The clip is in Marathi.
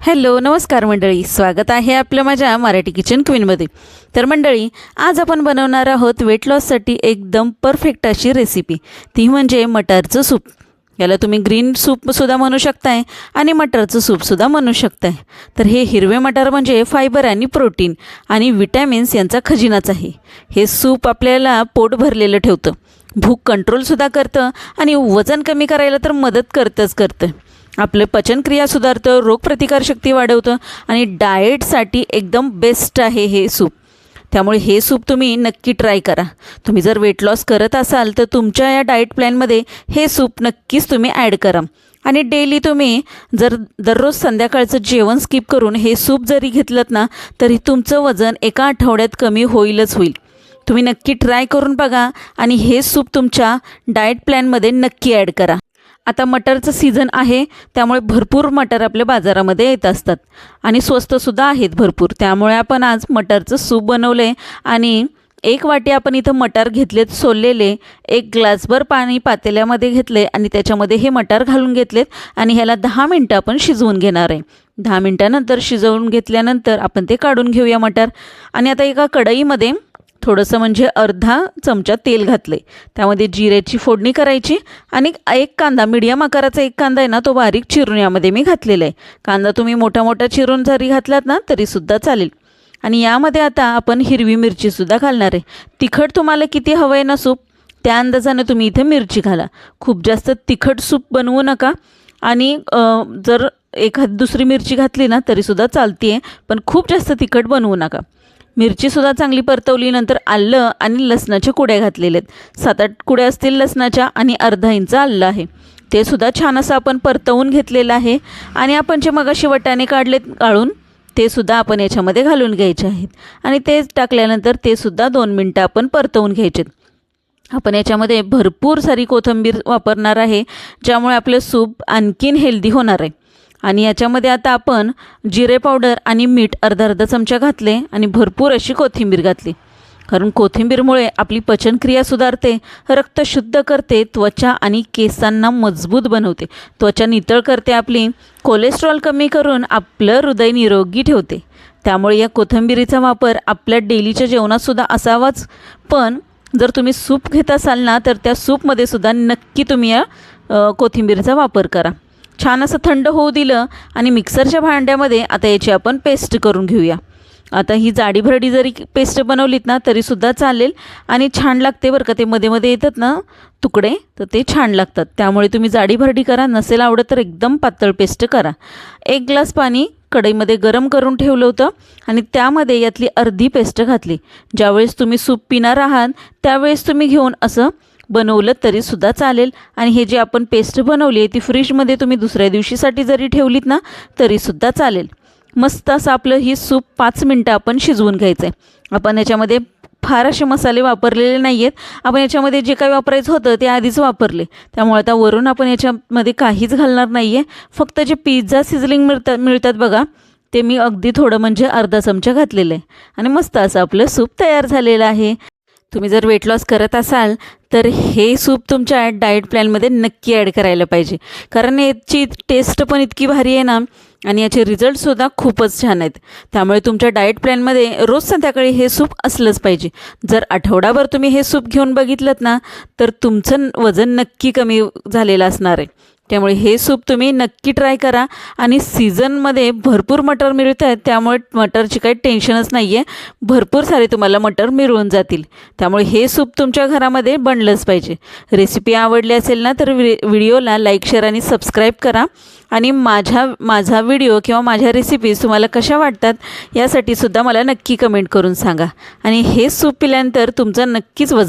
हॅलो नमस्कार मंडळी, स्वागत आहे आपलं माझ्या मराठी किचन क्वीनमध्ये। तर मंडळी, आज आपण बनवणार आहोत वेट लॉससाठी एकदम परफेक्ट अशी रेसिपी, ती म्हणजे मटारचं सूप। याला तुम्ही ग्रीन सूपसुद्धा म्हणू शकताय आणि मटारचं सूपसुद्धा म्हणू शकताय। तर हे हिरवे मटार म्हणजे फायबर आणि प्रोटीन आणि विटॅमिन्स यांचा खजिनाच आहे। हे सूप आपल्याला पोट भरलेलं ठेवतं, भूक कंट्रोलसुद्धा करतं आणि वजन कमी करायला तर मदत करतं। आपले पचनक्रिया सुधारतं, रोगप्रतिकारशक्ती वाढवतं आणि डाएटसाठी एकदम बेस्ट आहे हे सूप। त्यामुळे हे सूप तुम्ही नक्की ट्राय करा। तुम्ही जर वेट लॉस करत असाल तर तुमच्या या डाएट प्लॅनमध्ये हे सूप नक्कीच तुम्ही ॲड करा। आणि डेली तुम्ही जर दररोज संध्याकाळचं जेवण स्किप करून हे सूप जरी घेतलंत ना, तरी तुमचं वजन एका आठवड्यात कमी होईलच होईल। तुम्ही नक्की ट्राय करून बघा आणि हे सूप तुमच्या डाएट प्लॅनमध्ये नक्की ॲड करा। आता मटरचं सीझन आहे, त्यामुळे भरपूर मटर आपल्या बाजारामध्ये येत असतात आणि स्वस्तसुद्धा आहेत भरपूर। त्यामुळे आपण आज मटरचं सूप बनवलं आहे आणि एक वाटी आपण इथं मटार घेतलेत सोललेले, एक ग्लासभर पाणी पातेल्यामध्ये घेतले आणि त्याच्यामध्ये हे मटार घालून घेतलेत आणि ह्याला 10 मिनटं आपण शिजवून घेणार आहे। 10 मिनटानंतर शिजवून घेतल्यानंतर आपण ते काढून घेऊया मटार। आणि आता एका कढईमध्ये थोडंसं म्हणजे अर्धा चमचा तेल घातले, त्यामध्ये जिऱ्याची फोडणी करायची आणि एक कांदा, मीडियम आकाराचा एक कांदा आहे ना, तो बारीक चिरून यामध्ये मी घातलेला आहे। कांदा तुम्ही मोठा मोठा चिरून जरी घातलात ना तरीसुद्धा चालेल। आणि यामध्ये आता आपण हिरवी मिरचीसुद्धा घालणार आहे। तिखट तुम्हाला किती हवं आहे ना सूप, त्या अंदाजाने तुम्ही इथे मिरची घाला। खूप जास्त तिखट सूप बनवू नका आणि जर एखादी दुसरी मिरची घातली ना तरीसुद्धा चालते, पण खूप जास्त तिखट बनवू नका। मिरचीसुद्धा चांगली परतवली, नंतर आलं आणि लसणाच्या कुड्या घातलेल्या आहेत। 7-8 कुड्या असतील लसणाच्या आणि अर्धा इंच आलं आहे, ते सुद्धा छान असं आपण परतवून घेतलेलं आहे। आणि आपण जे मगाशी वाटाणे काढलेत गाळून, ते सुद्धा आपण याच्यामध्ये घालून घ्यायचे आहेत आणि ते टाकल्यानंतर ते सुद्धा 2 मिनटं आपण परतवून घ्यायचे। आपण याच्यामध्ये भरपूर सारी कोथिंबीर वापरणार आहे, ज्यामुळे आपलं सूप आणखीन हेल्दी होणार आहे। आणि याच्यामध्ये आता आपण जिरे पावडर आणि मीठ अर्धा चमचा घातले आणि भरपूर अशी कोथिंबीर घातली, कारण कोथिंबीरमुळे आपली पचनक्रिया सुधारते, रक्त शुद्ध करते, त्वचा आणि केसांना मजबूत बनवते, त्वचा नितळ करते आपली, कोलेस्ट्रॉल कमी करून आपलं हृदय निरोगी ठेवते। त्यामुळे या कोथिंबीरीचा वापर आपल्या डेलीच्या जेवणातसुद्धा असावाच। पण जर तुम्ही सूप घेत असाल ना, तर त्या सूपमध्ये सुद्धा नक्की तुम्ही या कोथिंबीरीचा वापर करा। छान असं थंड होऊ दिलं आणि मिक्सरच्या भांड्यामध्ये आता याची आपण पेस्ट करून घेऊया। आता ही जाडी भरडी जरी पेस्ट बनवलीत ना तरीसुद्धा चालेल आणि छान लागते बरं का। ते मध्ये मध्ये येतात ना तुकडे, तर ते छान लागतात। त्यामुळे तुम्ही जाडी भरडी करा, नसेल आवडत तर एकदम पातळ पेस्ट करा। 1 ग्लास पाणी कढईमध्ये गरम करून ठेवलं होतं आणि त्यामध्ये यातली अर्धी पेस्ट घातली। ज्यावेळेस तुम्ही सूप पिणार आहात त्यावेळेस तुम्ही घेऊन असं बनवलं तरीसुद्धा चालेल। आणि हे जे आपण पेस्ट बनवली आहे ती फ्रीजमध्ये तुम्ही दुसऱ्या दिवशीसाठी जरी ठेवलीत ना तरीसुद्धा चालेल। मस्त असं आपलं ही सूप 5 मिनटं आपण शिजवून घ्यायचं आहे। आपण याच्यामध्ये फार असे मसाले वापरलेले नाही आहेत, आपण याच्यामध्ये जे काही वापरायचं होतं ते आधीच वापरले, त्यामुळे आता वरून आपण याच्यामध्ये काहीच घालणार नाही आहे। फक्त जे पिझ्झा सिझलिंग मिळतात बघा, ते मी अगदी थोडं म्हणजे अर्धा चमचा घातलेलं आहे आणि मस्त असं आपलं सूप तयार झालेलं आहे। तुम्ही जर वेट लॉस करत असाल तर हे सूप तुमच्या डाएट प्लॅनमध्ये नक्की ॲड करायला पाहिजे, कारण याची टेस्ट पण इतकी भारी आहे ना आणि याचे रिझल्टसुद्धा खूपच छान आहेत। त्यामुळे तुमच्या डाएट प्लॅनमध्ये रोज संध्याकाळी हे सूप असलंच पाहिजे। जर आठवडाभर तुम्ही हे सूप घेऊन बघितलं ना तर तुमचं वजन नक्की कमी झालेलं असणार आहे। त्यामुळे हे सूप तुम्ही नक्की ट्राय करा। आणि सीझनमध्ये भरपूर मटर मिळत आहेत, त्यामुळे मटरची काही टेन्शनच नाही आहे, भरपूर सारे तुम्हाला मटर मिळून जातील। त्यामुळे हे सूप तुमच्या घरामध्ये बनलंच पाहिजे। रेसिपी आवडली असेल ना तर व्हिडिओला लाईक, शेअर आणि सबस्क्राईब करा। आणि माझा व्हिडिओ किंवा माझ्या रेसिपीज तुम्हाला कशा वाटतात यासाठी सुद्धा मला नक्की कमेंट करून सांगा। आणि हे सूप पिल्यानंतर तुमचं नक्कीच वजन